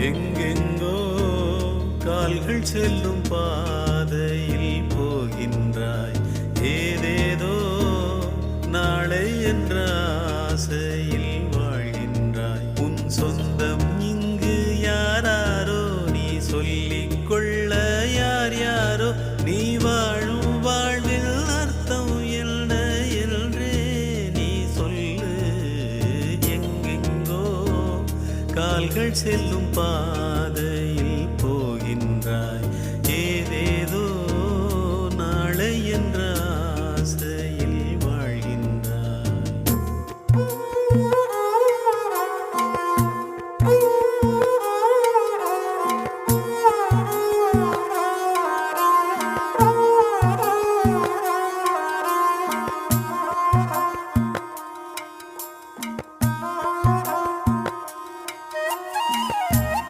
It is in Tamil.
எங்கெங்கோ கால்கள் செல்லும் பாதையில் போகின்றாய். ஏதேதோ நாளை என்ற ஆசையில் வாழ்கின்றாய். உன் சொந்தம் இங்கு யாராரோ நீ சொல்லிக் கொள்ள யார் யாரோ. நீ வாழும் வாழ்வில் அர்த்தம் என்ன என்றே நீ சொல்லு. எங்கெங்கோ கால்கள் செல்லும் பாதையில் போகின்றாய்.